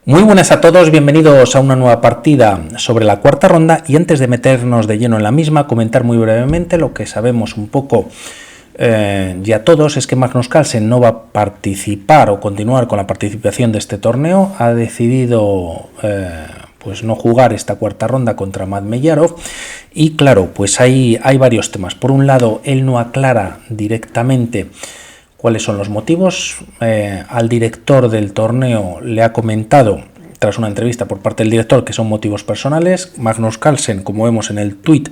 Muy buenas a todos, bienvenidos a una nueva partida sobre la cuarta ronda y antes de meternos de lleno en la misma, comentar muy brevemente lo que sabemos un poco ya todos, es que Magnus Carlsen no va a participar o continuar con la participación de este torneo, ha decidido pues no jugar esta cuarta ronda contra Madmeyarov y claro, pues hay varios temas. Por un lado, él no aclara directamente cuáles son los motivos. Al director del torneo le ha comentado, tras una entrevista por parte del director, que son motivos personales. Magnus Carlsen, como vemos en el tuit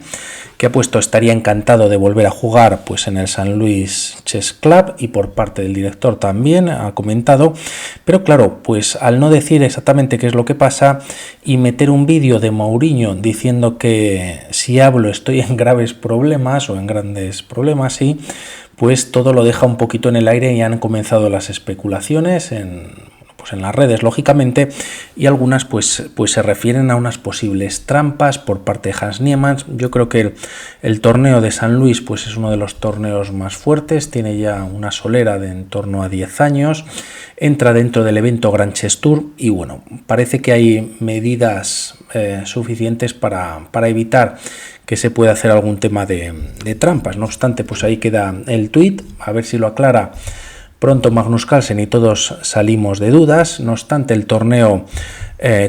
que ha puesto, estaría encantado de volver a jugar pues en el San Luis Chess Club, y por parte del director también ha comentado, pero claro, pues al no decir exactamente qué es lo que pasa y meter un vídeo de Mourinho diciendo que si hablo estoy en graves problemas o en grandes problemas, sí, pues todo lo deja un poquito en el aire y han comenzado las especulaciones en las redes, lógicamente, y algunas pues se refieren a unas posibles trampas por parte de Hans Niemann. Yo creo que el torneo de San Luis pues es uno de los torneos más fuertes, tiene ya una solera de en torno a 10 años, entra dentro del evento Grand Chess Tour y bueno, parece que hay medidas suficientes para evitar que se pueda hacer algún tema de trampas. No obstante, pues ahí queda el tuit, a ver si lo aclara pronto Magnus Carlsen y todos salimos de dudas. No obstante, el torneo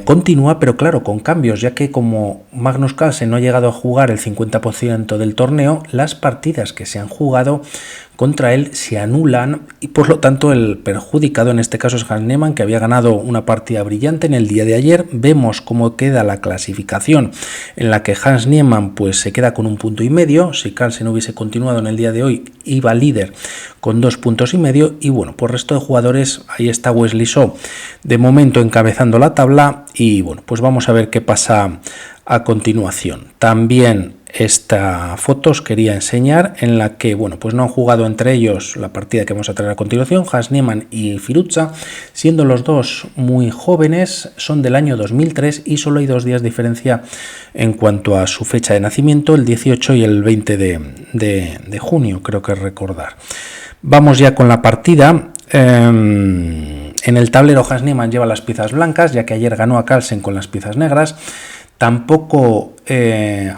continúa, pero claro, con cambios, ya que como Magnus Carlsen no ha llegado a jugar el 50% del torneo, las partidas que se han jugado contra él se anulan y por lo tanto el perjudicado en este caso es Hans Niemann, que había ganado una partida brillante en el día de ayer. Vemos cómo queda la clasificación, en la que Hans Niemann pues se queda con 1,5 puntos. Si Carlsen hubiese continuado en el día de hoy, iba líder con 2,5 puntos, y bueno, por resto de jugadores ahí está Wesley So de momento encabezando la tabla y bueno, pues vamos a ver qué pasa a continuación. También esta foto os quería enseñar, en la que bueno, pues no han jugado entre ellos la partida que vamos a traer a continuación, Hans Niemann y Firuza, siendo los dos muy jóvenes, son del año 2003 y solo hay 2 días de diferencia en cuanto a su fecha de nacimiento, el 18 y el 20 de junio, creo que recordar. Vamos ya con la partida. En el tablero Hans Niemann lleva las piezas blancas, ya que ayer ganó a Carlsen con las piezas negras. Tampoco,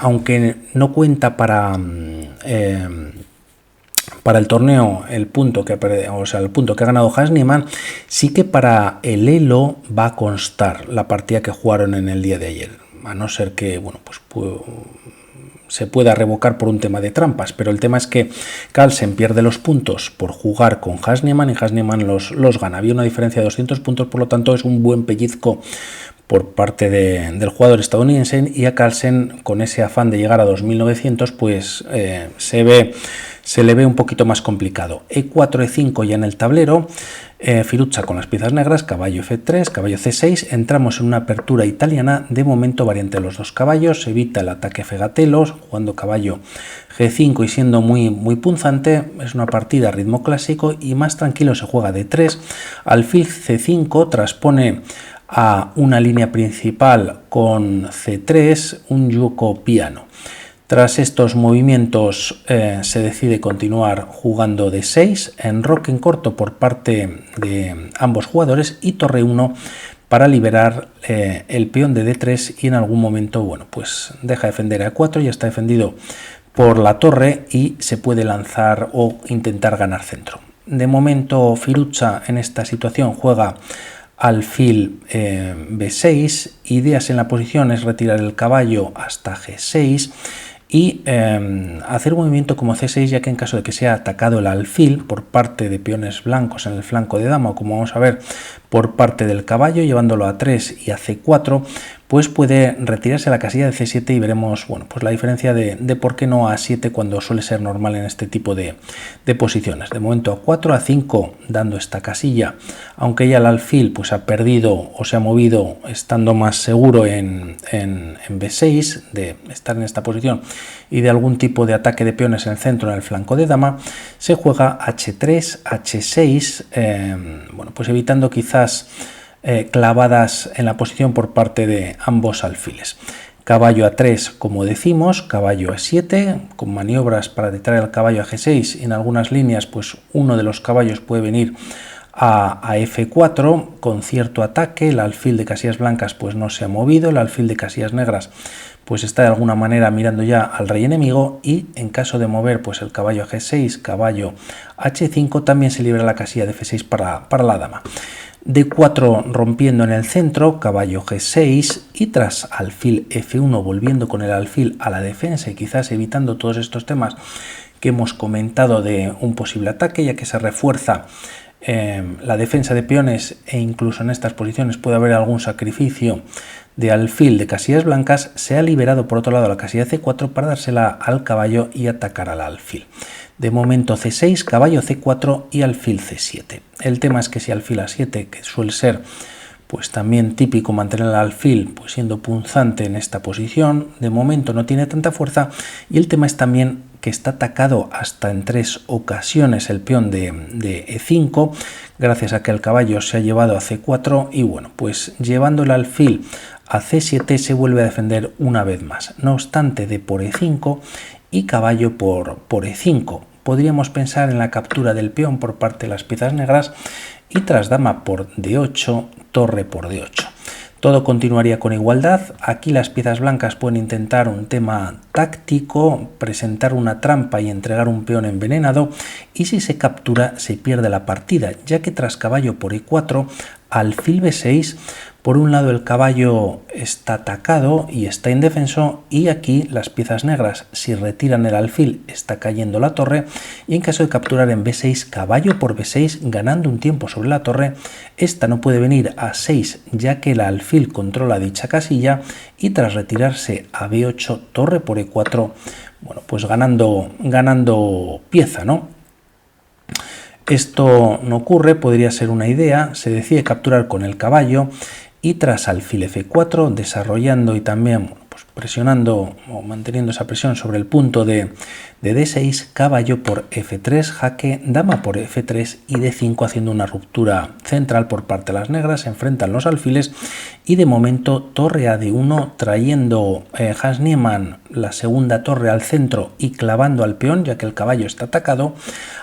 aunque no cuenta para el torneo el punto que ha ganado Hans Niemann, sí que para el Elo va a constar la partida que jugaron en el día de ayer, a no ser que bueno, pues se pueda revocar por un tema de trampas, pero el tema es que Carlsen pierde los puntos por jugar con Hans Niemann y Hans Niemann los gana. Había una diferencia de 200 puntos, por lo tanto es un buen pellizco por parte del jugador estadounidense, y a Carlsen, con ese afán de llegar a 2.900, pues se le ve un poquito más complicado. E4, E5 ya en el tablero, Firuza con las piezas negras, caballo F3, caballo C6, entramos en una apertura italiana, de momento variante de los dos caballos, se evita el ataque Fegatelos, jugando caballo G5 y siendo muy punzante. Es una partida a ritmo clásico y más tranquilo se juega D3, alfil C5, transpone a una línea principal con C3, un yugo piano. Tras estos movimientos se decide continuar jugando D6, enroque en corto por parte de ambos jugadores y torre 1 para liberar el peón de D3, y en algún momento bueno, pues deja defender a 4, ya está defendido por la torre y se puede lanzar o intentar ganar centro. De momento Firuza en esta situación juega alfil B6, ideas en la posición es retirar el caballo hasta G6 y hacer un movimiento como C6, ya que en caso de que sea atacado el alfil por parte de peones blancos en el flanco de dama, o como vamos a ver por parte del caballo, llevándolo a 3 y a C4, pues puede retirarse a la casilla de C7 y veremos bueno, pues la diferencia de por qué no a 7 cuando suele ser normal en este tipo de posiciones. De momento a 4, a 5 dando esta casilla, aunque ya el alfil pues ha perdido o se ha movido estando más seguro en B6, de estar en esta posición y de algún tipo de ataque de peones en el centro, en el flanco de dama, se juega H3, H6, bueno, pues evitando quizás clavadas en la posición por parte de ambos alfiles. Caballo a 3, como decimos, caballo a 7, con maniobras para detraer al caballo a G6, y en algunas líneas pues uno de los caballos puede venir a F4 con cierto ataque. El alfil de casillas blancas pues no se ha movido, el alfil de casillas negras pues está de alguna manera mirando ya al rey enemigo, y en caso de mover pues el caballo a G6, caballo H5, también se libera la casilla de F6 para la dama. D4 rompiendo en el centro, caballo G6, y tras alfil F1 volviendo con el alfil a la defensa y quizás evitando todos estos temas que hemos comentado de un posible ataque, ya que se refuerza la defensa de peones e incluso en estas posiciones puede haber algún sacrificio de alfil de casillas blancas. Se ha liberado por otro lado la casilla C4 para dársela al caballo y atacar al alfil. De momento C6, caballo C4 y alfil C7. El tema es que si alfil A7, que suele ser pues también típico mantener el alfil pues siendo punzante en esta posición, de momento no tiene tanta fuerza, y el tema es también que está atacado hasta en 3 ocasiones el peón de E5, gracias a que el caballo se ha llevado a C4, y bueno, pues llevando el alfil a C7 se vuelve a defender una vez más. No obstante, de por E5 y caballo por E5. Podríamos pensar en la captura del peón por parte de las piezas negras, y tras dama por D8, torre por D8. Todo continuaría con igualdad. Aquí las piezas blancas pueden intentar un tema táctico, presentar una trampa y entregar un peón envenenado, y si se captura se pierde la partida, ya que tras caballo por E4, alfil B6, por un lado el caballo está atacado y está indefenso, y aquí las piezas negras, si retiran el alfil, está cayendo la torre, y en caso de capturar en B6, caballo por B6, ganando un tiempo sobre la torre, esta no puede venir a 6 ya que el alfil controla dicha casilla, y tras retirarse a B8, torre por E4, bueno, pues ganando pieza, ¿no? Esto no ocurre, podría ser una idea, se decide capturar con el caballo, y tras alfil F4, desarrollando y también pues presionando o manteniendo esa presión sobre el punto de D6, caballo por F3, jaque, dama por F3 y D5, haciendo una ruptura central por parte de las negras. Se enfrentan los alfiles, y de momento torre a D1, trayendo Hans Niemann la segunda torre al centro y clavando al peón, ya que el caballo está atacado.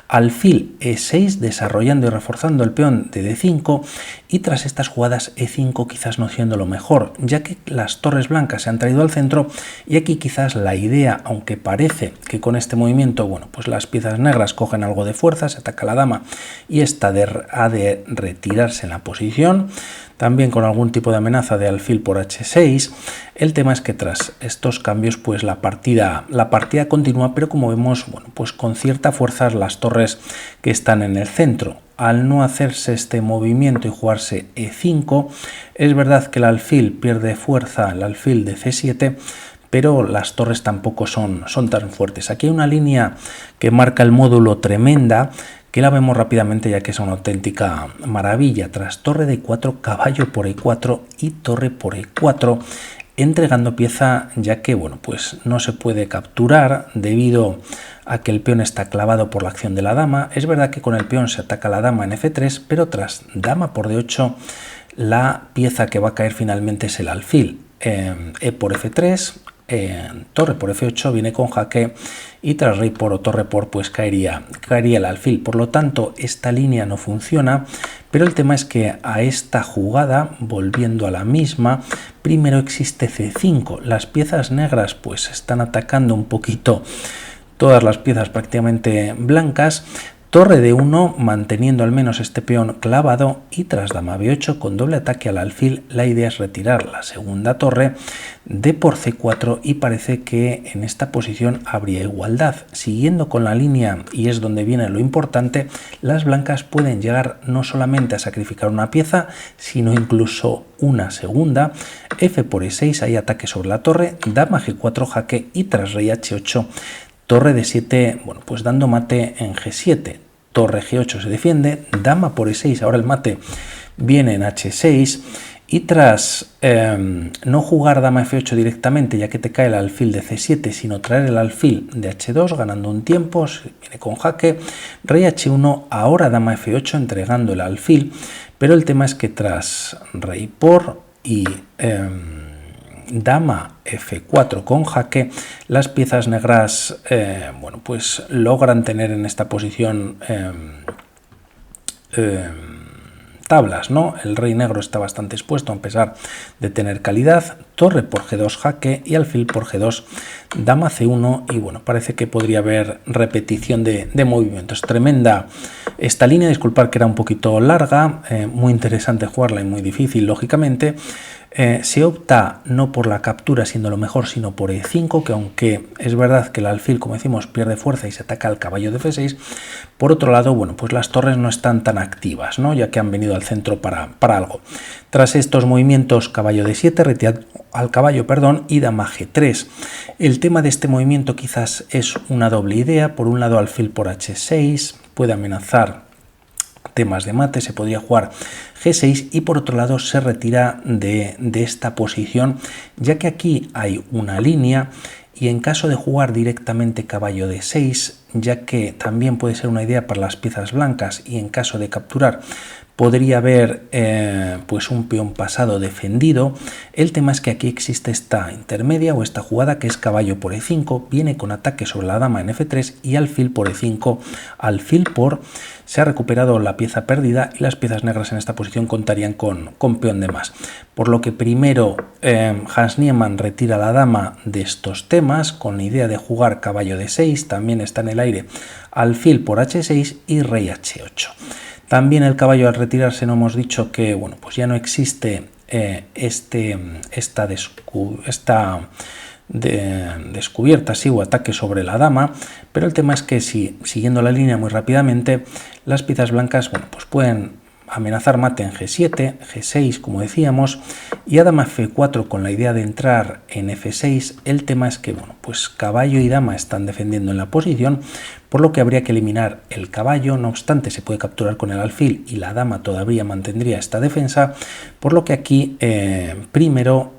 Alfil E6, desarrollando y reforzando el peón de D5, y tras estas jugadas E5 quizás no siendo lo mejor, ya que las torres blancas se han traído al centro, y aquí quizás la idea, aunque parece que con este movimiento, bueno, pues las piezas negras cogen algo de fuerza, se ataca la dama y esta ha de retirarse en la posición, también con algún tipo de amenaza de alfil por H6. El tema es que tras estos cambios pues la partida continúa, pero como vemos, bueno, pues con cierta fuerza las torres que están en el centro. Al no hacerse este movimiento y jugarse E5, es verdad que el alfil pierde fuerza, el alfil de C7, pero las torres tampoco son tan fuertes. Aquí hay una línea que marca el módulo tremenda, que la vemos rápidamente ya que es una auténtica maravilla. Tras torre de 4, caballo por E4 y torre por E4, entregando pieza, ya que bueno, pues no se puede capturar debido a que el peón está clavado por la acción de la dama. Es verdad que con el peón se ataca la dama en F3, pero tras dama por D8, la pieza que va a caer finalmente es el alfil. E por F3, torre por F8 viene con jaque, y tras rey por o torre por pues caería el alfil. Por lo tanto, esta línea no funciona, pero el tema es que a esta jugada, volviendo a la misma, primero existe C5. Las piezas negras pues están atacando un poquito todas las piezas prácticamente blancas. Torre de 1 manteniendo al menos este peón clavado, y tras dama B8 con doble ataque al alfil, la idea es retirar la segunda torre, D por C4, y parece que en esta posición habría igualdad. Siguiendo con la línea, y es donde viene lo importante, las blancas pueden llegar no solamente a sacrificar una pieza, sino incluso una segunda. F por E6, hay ataque sobre la torre, dama G4 jaque, y tras rey H8, torre D7, bueno, pues dando mate en G7, torre G8 se defiende, dama por E6, ahora el mate viene en H6, y tras no jugar dama F8 directamente, ya que te cae el alfil de C7, sino traer el alfil de H2, ganando un tiempo, viene con jaque, rey H1, ahora dama F8, entregando el alfil, pero el tema es que tras rey por y dama F4 con jaque, las piezas negras bueno, pues logran tener en esta posición tablas, ¿no? El rey negro está bastante expuesto a pesar de tener calidad. Torre por G2 jaque y alfil por G2 dama C1, y bueno, parece que podría haber repetición de movimientos. Tremenda esta línea, disculpad que era un poquito larga, muy interesante jugarla y muy difícil, lógicamente. Se opta no por la captura siendo lo mejor, sino por E5, que aunque es verdad que el alfil, como decimos, pierde fuerza y se ataca al caballo de F6, por otro lado, bueno, pues las torres no están tan activas, ¿no? Ya que han venido al centro para algo. Tras estos movimientos, caballo D7, retirado al caballo, perdón, y dama G3. El tema de este movimiento quizás es una doble idea. Por un lado, alfil por H6 puede amenazar temas de mate, se podría jugar G6, y por otro lado se retira de esta posición, ya que aquí hay una línea, y en caso de jugar directamente caballo D6, ya que también puede ser una idea para las piezas blancas, y en caso de capturar podría haber pues un peón pasado defendido. El tema es que aquí existe esta intermedia o esta jugada que es caballo por E5, viene con ataque sobre la dama en F3 y alfil por E5, alfil por... Se ha recuperado la pieza perdida y las piezas negras en esta posición contarían con peón de más. Por lo que primero Hans Niemann retira la dama de estos temas con la idea de jugar caballo D6, también está en el aire alfil por H6 y rey H8. También el caballo al retirarse no hemos dicho que bueno, pues ya no existe esta descubierta sí, o ataque sobre la dama, pero el tema es que si siguiendo la línea muy rápidamente, las piezas blancas bueno, pues pueden amenazar mate en G7, G6 como decíamos, y a dama F4 con la idea de entrar en F6. El tema es que bueno, pues caballo y dama están defendiendo en la posición, por lo que habría que eliminar el caballo. No obstante, se puede capturar con el alfil y la dama todavía mantendría esta defensa, por lo que aquí primero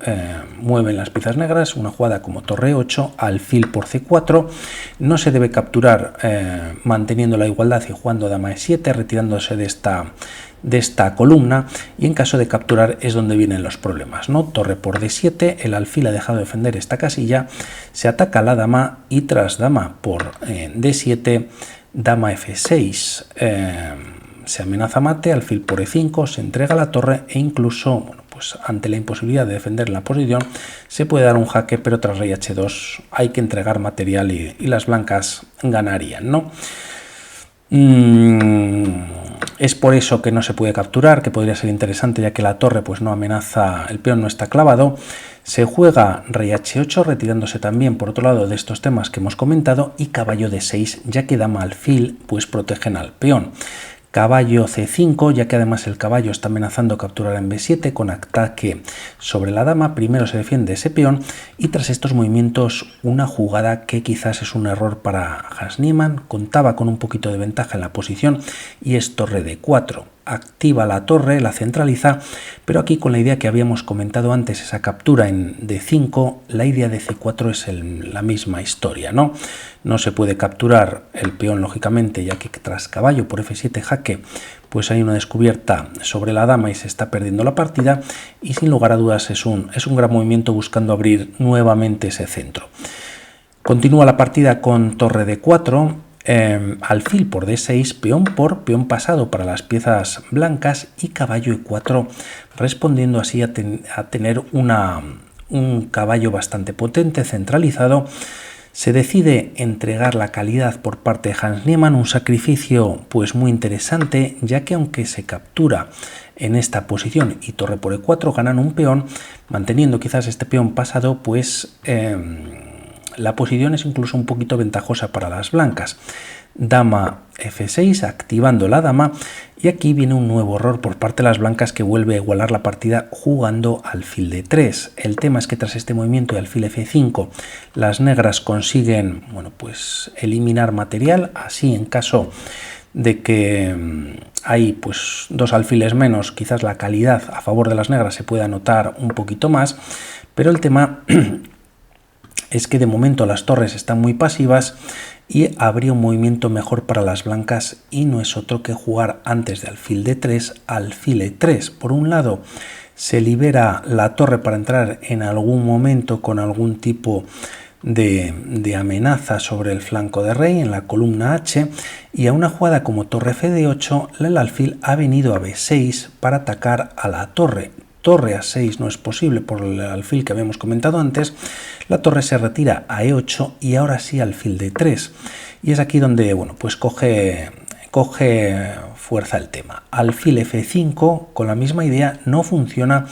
mueven las piezas negras, una jugada como torre 8, alfil por C4, no se debe capturar manteniendo la igualdad y jugando dama E7, retirándose de esta columna, y en caso de capturar es donde vienen los problemas, ¿no? Torre por D7, el alfil ha dejado de defender esta casilla, se ataca a la dama y tras dama por D7, dama F6, se amenaza mate, alfil por E5, se entrega la torre e incluso, bueno, pues ante la imposibilidad de defender la posición se puede dar un jaque, pero tras rey H2 hay que entregar material y las blancas ganarían, ¿no? Es por eso que no se puede capturar, que podría ser interesante ya que la torre pues no amenaza, el peón no está clavado. Se juega rey H8 retirándose también por otro lado de estos temas que hemos comentado, y caballo D6 ya que dama alfil pues protegen al peón. Caballo C5, ya que además el caballo está amenazando capturar en B7 con ataque sobre la dama. Primero se defiende ese peón y tras estos movimientos una jugada que quizás es un error para Hans Niemann. Contaba con un poquito de ventaja en la posición y es torre D4. Activa la torre, la centraliza, pero aquí con la idea que habíamos comentado antes, esa captura en D5, la idea de C4 es la misma historia, ¿no? No se puede capturar el peón, lógicamente, ya que tras caballo por F7 jaque, pues hay una descubierta sobre la dama y se está perdiendo la partida, y sin lugar a dudas es un gran movimiento buscando abrir nuevamente ese centro. Continúa la partida con torre D4, alfil por D6, peón por peón pasado para las piezas blancas y caballo E4, respondiendo así a tener un caballo bastante potente, centralizado. Se decide entregar la calidad por parte de Hans Niemann, un sacrificio pues muy interesante, ya que aunque se captura en esta posición y torre por E4 ganan un peón, manteniendo quizás este peón pasado, pues la posición es incluso un poquito ventajosa para las blancas. Dama F6 activando la dama, y aquí viene un nuevo error por parte de las blancas que vuelve a igualar la partida jugando alfil D3. El tema es que tras este movimiento de alfil F5 las negras consiguen bueno, pues eliminar material, así en caso de que hay pues dos alfiles menos, quizás la calidad a favor de las negras se pueda notar un poquito más, pero el tema es que de momento las torres están muy pasivas y habría un movimiento mejor para las blancas, y no es otro que jugar antes de alfil D3, alfil E3. Por un lado se libera la torre para entrar en algún momento con algún tipo de amenaza sobre el flanco de rey en la columna H, y a una jugada como torre F8 el alfil ha venido a B6 para atacar a la torre. Torre A6 no es posible por el alfil que habíamos comentado antes, la torre se retira a E8 y ahora sí alfil D3. Y es aquí donde, bueno, pues coge fuerza el tema. Alfil F5 con la misma idea no funciona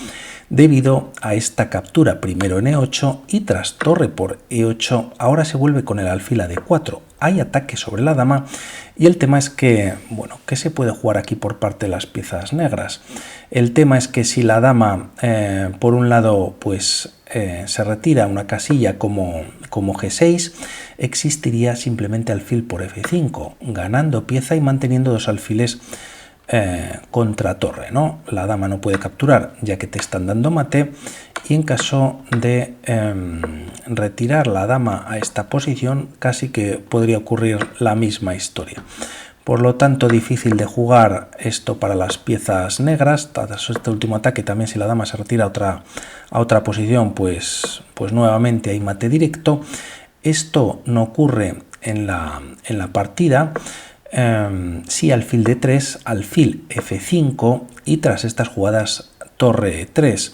debido a esta captura, primero en E8 y tras torre por E8, ahora se vuelve con el alfil a D4. Hay ataque sobre la dama y el tema es que, bueno, ¿qué se puede jugar aquí por parte de las piezas negras? El tema es que si la dama, por un lado, pues se retira una casilla como G6, existiría simplemente alfil por F5, ganando pieza y manteniendo dos alfiles contra torre, ¿no? La dama no puede capturar ya que te están dando mate, y en caso de retirar la dama a esta posición casi que podría ocurrir la misma historia. Por lo tanto, difícil de jugar esto para las piezas negras. Tras este último ataque, también si la dama se retira a otra posición, pues nuevamente hay mate directo. Esto no ocurre en la partida. Sí, alfil D3, alfil F5 y tras estas jugadas torre E3.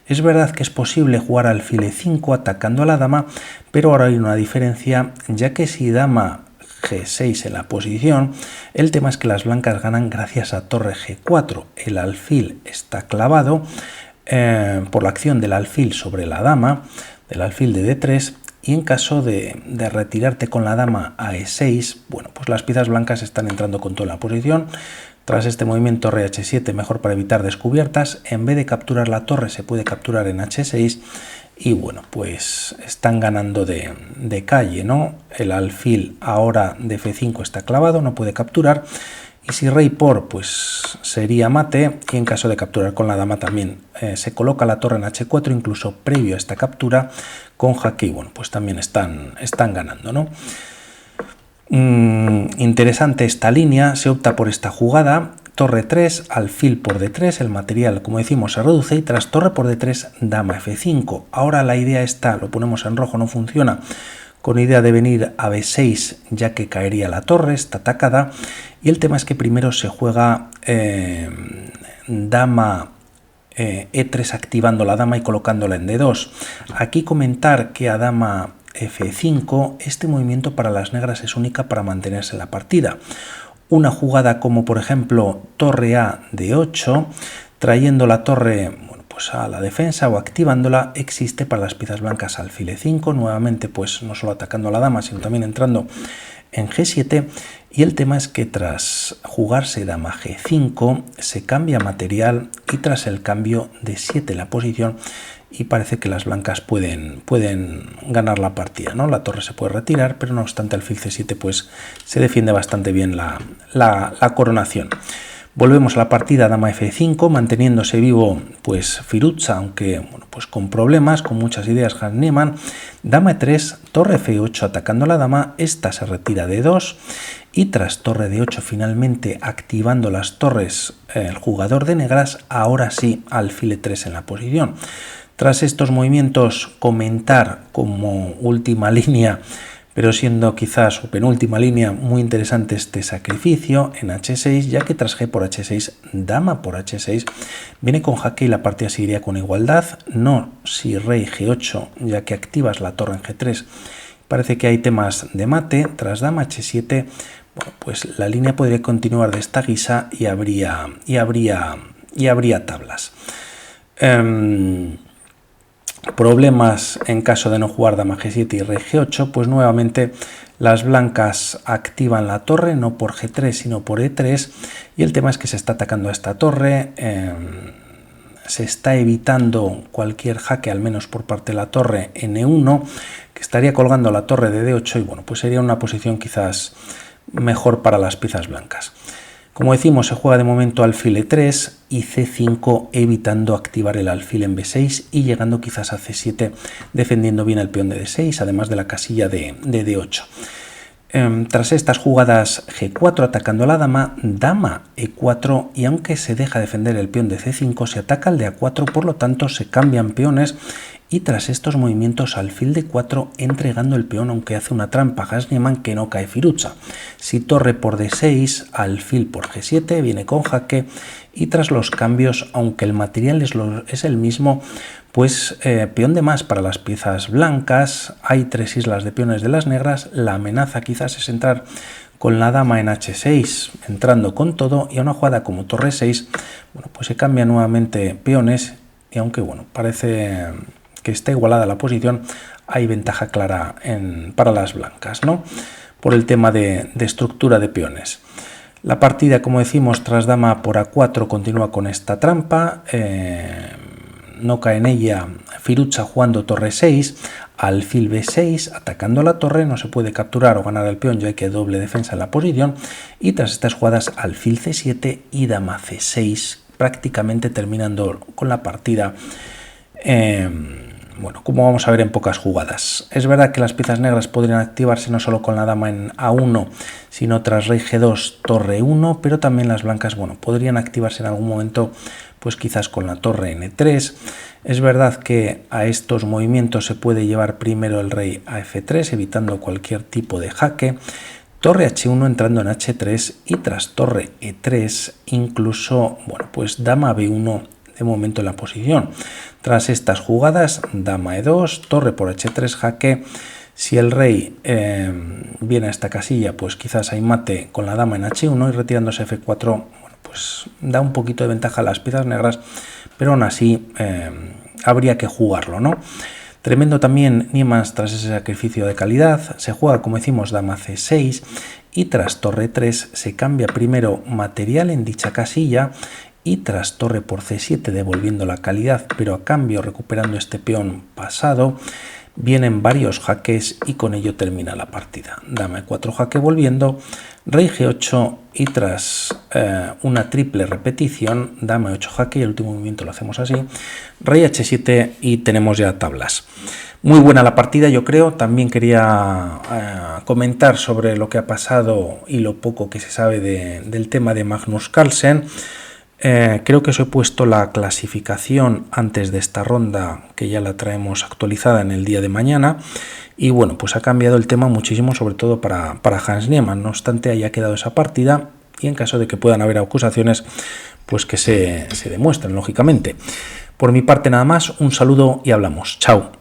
Es verdad que es posible jugar alfil E5 atacando a la dama, pero ahora hay una diferencia, ya que si dama G6 en la posición, el tema es que las blancas ganan gracias a torre G4. El alfil está clavado por la acción del alfil sobre la dama, del alfil de D3, y en caso de retirarte con la dama a E6, bueno, pues las piezas blancas están entrando con toda la posición. Tras este movimiento rey H7, mejor para evitar descubiertas, en vez de capturar la torre se puede capturar en H6 y bueno, pues están ganando de calle, ¿no? El alfil ahora de F5 está clavado, no puede capturar, y si rey por, pues sería mate, y en caso de capturar con la dama también se coloca la torre en H4, incluso previo a esta captura con jaque, y bueno, pues también están ganando, ¿no? Interesante esta línea, se opta por esta jugada, torre 3, alfil por D3, el material, como decimos, se reduce, y tras torre por D3, dama F5. Ahora la idea está, lo ponemos en rojo, no funciona, con idea de venir a B6, ya que caería la torre, está atacada, y el tema es que primero se juega dama E3 activando la dama y colocándola en D2. Aquí comentar que a dama F5 este movimiento para las negras es única para mantenerse en la partida. Una jugada como por ejemplo torre A de 8, trayendo la torre, bueno, pues a la defensa o activándola, existe para las piezas blancas alfil E5, nuevamente pues no solo atacando a la dama sino también entrando en G7, y el tema es que tras jugarse dama G5 se cambia material y tras el cambio de 7 la posición, y parece que las blancas pueden ganar la partida, ¿no? La torre se puede retirar, pero no obstante alfil C7 pues se defiende bastante bien la coronación. Volvemos a la partida dama F5, manteniéndose vivo pues Firuza, aunque bueno, pues con problemas, con muchas ideas Hans Niemann. Dama E3, torre F8 atacando a la dama, esta se retira de 2 y tras torre D8 finalmente activando las torres el jugador de negras, ahora sí alfil E3 en la posición. Tras estos movimientos, comentar como última línea, pero siendo quizás su penúltima línea, muy interesante este sacrificio en H6, ya que tras G por H6, dama por H6, viene con jaque y la partida seguiría con igualdad, no si rey G8, ya que activas la torre en G3. Parece que hay temas de mate, tras dama H7, bueno, pues la línea podría continuar de esta guisa y habría tablas. Problemas en caso de no jugar dama G7 y rey G8, pues nuevamente las blancas activan la torre, no por G3 sino por E3, y el tema es que se está atacando a esta torre, se está evitando cualquier jaque, al menos por parte de la torre en E1, que estaría colgando la torre de D8, y bueno, pues sería una posición quizás mejor para las piezas blancas. Como decimos, se juega de momento alfil E3 y C5, evitando activar el alfil en B6 y llegando quizás a C7, defendiendo bien el peón de D6, además de la casilla de D8. Tras estas jugadas G4 atacando a la dama, dama E4, y aunque se deja defender el peón de C5, se ataca el de A4, por lo tanto se cambian peones y tras estos movimientos alfil d4 entregando el peón, aunque hace una trampa Hans Niemann que no cae firuza. Si torre por d6, alfil por g7, viene con jaque, y tras los cambios, aunque el material es el mismo, pues peón de más para las piezas blancas, hay 3 islas de peones de las negras, la amenaza quizás es entrar con la dama en h6, entrando con todo, y a una jugada como torre 6, bueno, pues se cambian nuevamente peones, y aunque bueno, parece que está igualada la posición, hay ventaja clara para las blancas, ¿no? Por el tema de estructura de peones. La partida, como decimos, tras dama por a4 continúa con esta trampa, no cae en ella firuza jugando torre 6, alfil b6, atacando la torre, no se puede capturar o ganar el peón ya que doble defensa en la posición, y tras estas jugadas alfil c7 y dama c6, prácticamente terminando con la partida. Bueno, como vamos a ver en pocas jugadas. Es verdad que las piezas negras podrían activarse no solo con la dama en A1, sino tras rey G2, torre 1, pero también las blancas, bueno, podrían activarse en algún momento, pues quizás con la torre N3. Es verdad que a estos movimientos se puede llevar primero el rey a F3, evitando cualquier tipo de jaque. Torre H1 entrando en H3 y tras torre E3, incluso, bueno, pues dama B1 de momento en la posición. Tras estas jugadas, dama E2, torre por H3, jaque. Si el rey viene a esta casilla, pues quizás hay mate con la dama en H1 y retirándose F4, bueno, pues da un poquito de ventaja a las piezas negras, pero aún así habría que jugarlo, ¿no? Tremendo también Niemann tras ese sacrificio de calidad. Se juega, como decimos, dama C6 y tras torre 3 se cambia primero material en dicha casilla y tras torre por C7 devolviendo la calidad, pero a cambio recuperando este peón pasado. Vienen varios jaques y con ello termina la partida. Dama E4 jaque volviendo, rey G8 y tras una triple repetición, dama E8 jaque y el último movimiento lo hacemos así, rey H7 y tenemos ya tablas. Muy buena la partida, yo creo. También quería comentar sobre lo que ha pasado y lo poco que se sabe del tema de Magnus Carlsen. Creo que os he puesto la clasificación antes de esta ronda, que ya la traemos actualizada en el día de mañana, y bueno, pues ha cambiado el tema muchísimo, sobre todo para Hans Niemann. No obstante, haya quedado esa partida, y en caso de que puedan haber acusaciones, pues que se demuestren, lógicamente. Por mi parte nada más, un saludo y hablamos. Chao.